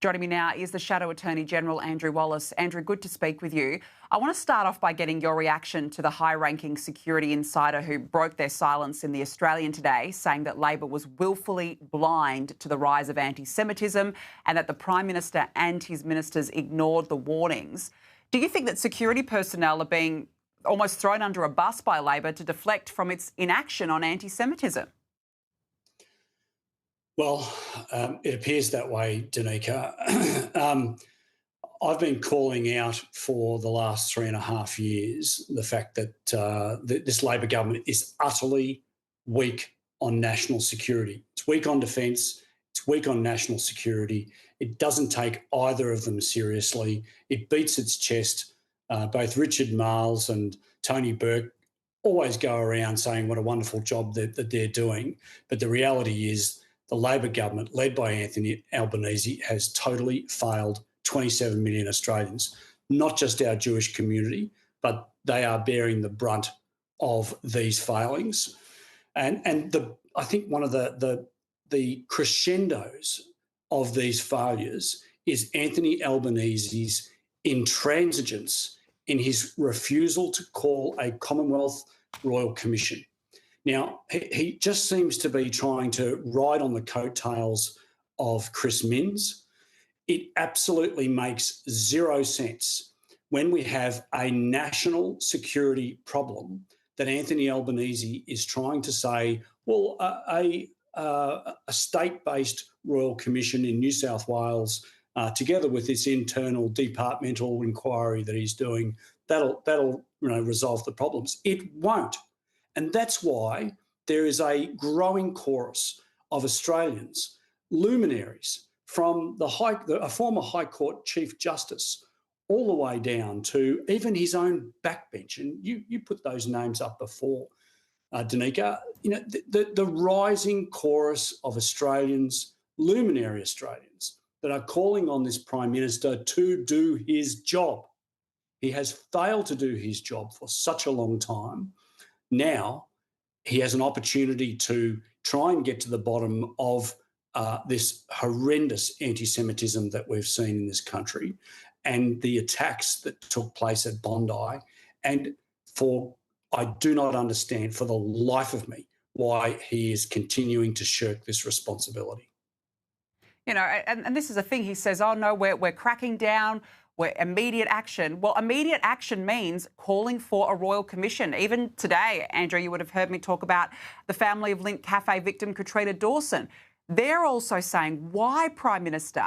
Joining me now is the Shadow Attorney General, Andrew Wallace. Andrew, good to speak with you. I want to start off by getting your reaction to the high-ranking security insider who broke their silence in The Australian today, saying that Labor was willfully blind to the rise of anti-Semitism and that the Prime Minister and his ministers ignored the warnings. Do you think that security personnel are being almost thrown under a bus by Labor to deflect from its inaction on anti-Semitism? Well, it appears that way, Danica. I've been calling out for the last 3.5 years the fact that this Labor government is utterly weak on national security. It's weak on defence, it's weak on national security. It doesn't take either of them seriously. It beats its chest. Both Richard Marles and Tony Burke always go around saying what a wonderful job that they're doing. But the reality is the Labor government, led by Anthony Albanese, has totally failed 27 million Australians, not just our Jewish community, but they are bearing the brunt of these failings. And I think one of the crescendos of these failures is Anthony Albanese's intransigence in his refusal to call a Commonwealth Royal Commission. Now, he just seems to be trying to ride on the coattails of Chris Minns. It absolutely makes zero sense when we have a national security problem that Anthony Albanese is trying to say, well, a state-based Royal Commission in New South Wales, together with this internal departmental inquiry that he's doing, that'll resolve the problems. It won't. And that's why there is a growing chorus of Australians, luminaries, from a former High Court Chief Justice all the way down to even his own backbench. And you put those names up before, Danica. The rising chorus of Australians, luminary Australians, that are calling on this Prime Minister to do his job. He has failed to do his job for such a long time. Now he has an opportunity to try and get to the bottom of this horrendous anti-Semitism that we've seen in this country and the attacks that took place at Bondi. And I do not understand for the life of me why he is continuing to shirk this responsibility. And this is a thing. He says, oh, no, we're cracking down. Immediate action. Well, immediate action means calling for a royal commission. Even today, Andrew, you would have heard me talk about the family of Lint Cafe victim Katrina Dawson. They're also saying, why, Prime Minister?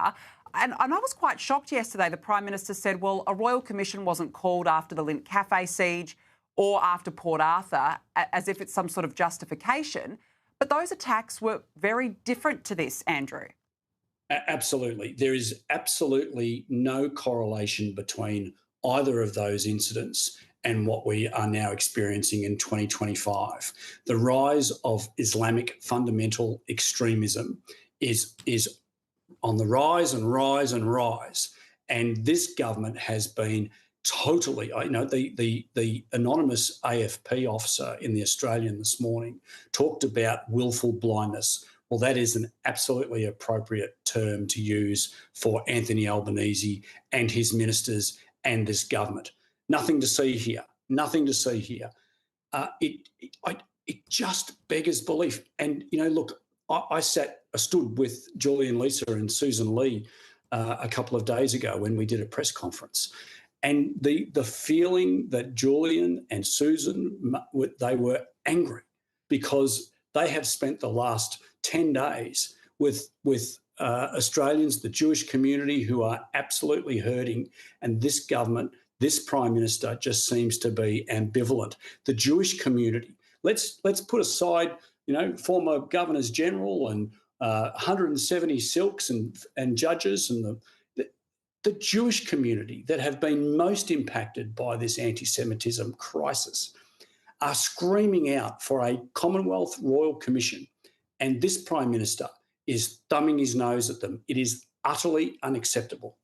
And I was quite shocked yesterday. The Prime Minister said, well, a royal commission wasn't called after the Lint Cafe siege or after Port Arthur, as if it's some sort of justification. But those attacks were very different to this, Andrew. Absolutely. There is absolutely no correlation between either of those incidents and what we are now experiencing in 2025. The rise of Islamic fundamental extremism is on the rise and rise and rise. And this government has been totally, the anonymous AFP officer in The Australian this morning talked about willful blindness. Well, that is an absolutely appropriate term to use for Anthony Albanese and his ministers and this government. Nothing to see here. Nothing to see here. It just beggars belief. And, look, I stood with Julian Leeser and Susan Lee a couple of days ago when we did a press conference. And the feeling that Julian and Susan, they were angry because they have spent the last 10 days with Australians, the Jewish community, who are absolutely hurting. And this government, this Prime Minister, just seems to be ambivalent. The Jewish community, let's put aside, former governors general and 170 silks and judges and the Jewish community that have been most impacted by this anti-Semitism crisis are screaming out for a Commonwealth Royal Commission. And this Prime Minister is thumbing his nose at them. It is utterly unacceptable.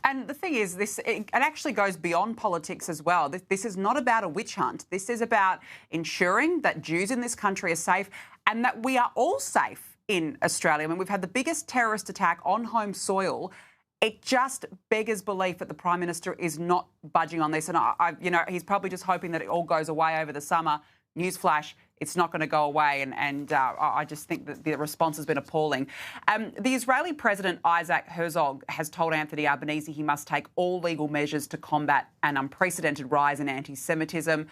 And the thing is, it actually goes beyond politics as well. This is not about a witch hunt. This is about ensuring that Jews in this country are safe and that we are all safe in Australia. I mean, we've had the biggest terrorist attack on home soil. It just beggars belief that the Prime Minister is not budging on this. And, he's probably just hoping that it all goes away over the summer. Newsflash, it's not going to go away. And I just think that the response has been appalling. The Israeli President, Isaac Herzog, has told Anthony Albanese he must take all legal measures to combat an unprecedented rise in anti-Semitism.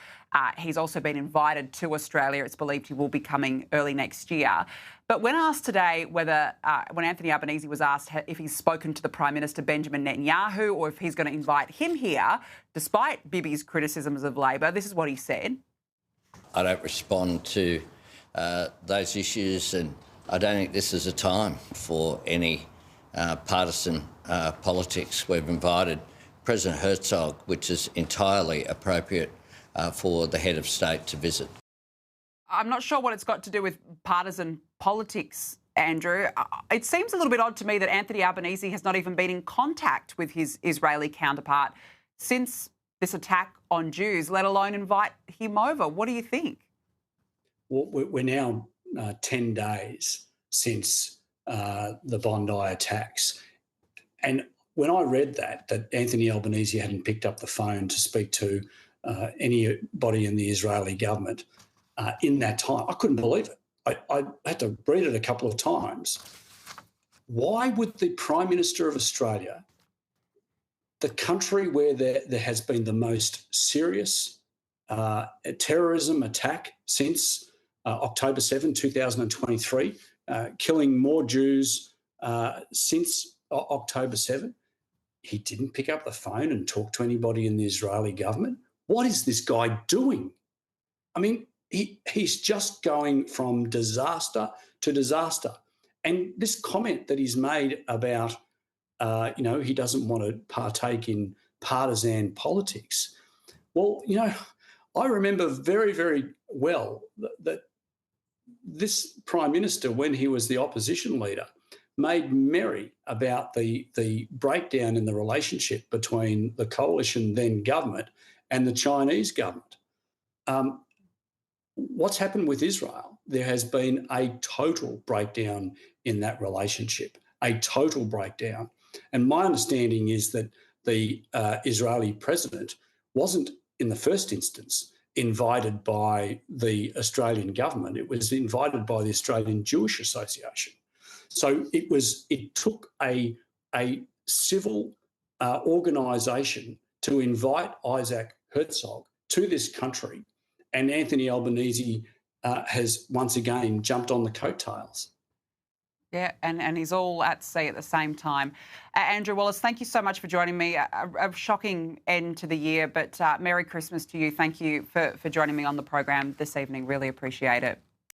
He's also been invited to Australia. It's believed he will be coming early next year. But when asked today when Anthony Albanese was asked if he's spoken to the Prime Minister, Benjamin Netanyahu, or if he's going to invite him here, despite Bibi's criticisms of Labor, this is what he said. I don't respond to those issues, and I don't think this is a time for any partisan politics. We've invited President Herzog, which is entirely appropriate for the head of state to visit. I'm not sure what it's got to do with partisan politics, Andrew. It seems a little bit odd to me that Anthony Albanese has not even been in contact with his Israeli counterpart since this attack on Jews, let alone invite him over. What do you think? Well, we're now 10 days since the Bondi attacks. And when I read that Anthony Albanese hadn't picked up the phone to speak to anybody in the Israeli government in that time, I couldn't believe it. I had to read it a couple of times. Why would the Prime Minister of Australia, the country where there has been the most serious terrorism attack since October 7, 2023, killing more Jews since October 7, he didn't pick up the phone and talk to anybody in the Israeli government? What is this guy doing? I mean, he's just going from disaster to disaster. And this comment that he's made about he doesn't want to partake in partisan politics. Well, I remember very, very well that this Prime Minister, when he was the opposition leader, made merry about the breakdown in the relationship between the coalition then government and the Chinese government. What's happened with Israel? There has been a total breakdown in that relationship, a total breakdown. And my understanding is that the Israeli president wasn't, in the first instance, invited by the Australian government. It was invited by the Australian Jewish Association. So it took a civil organisation to invite Isaac Herzog to this country, and Anthony Albanese has once again jumped on the coattails. Yeah, and he's all at sea at the same time. Andrew Wallace, thank you so much for joining me. A shocking end to the year, but Merry Christmas to you. Thank you for joining me on the program this evening. Really appreciate it.